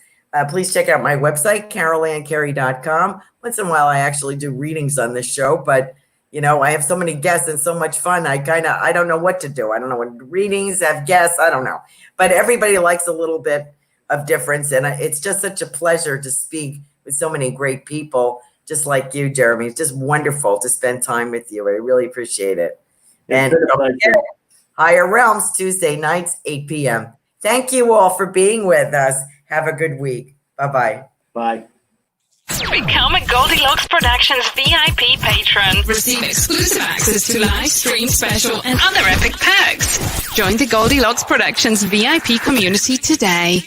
Please check out my website, carolancarey.com. Once in a while, I actually do readings on this show, but I have so many guests and so much fun. I don't know what to do. I don't know what readings have guests. I don't know, but everybody likes a little bit of difference. And it's just such a pleasure to speak with so many great people, just like you, Jeremy. It's just wonderful to spend time with you. I really appreciate it. And Higher Realms, Tuesday nights, 8 p.m. Thank you all for being with us. Have a good week. Bye-bye. Bye. Become a Goldylocks Productions VIP patron. Receive exclusive access to live stream special and other epic perks. Join the Goldylocks Productions VIP community today.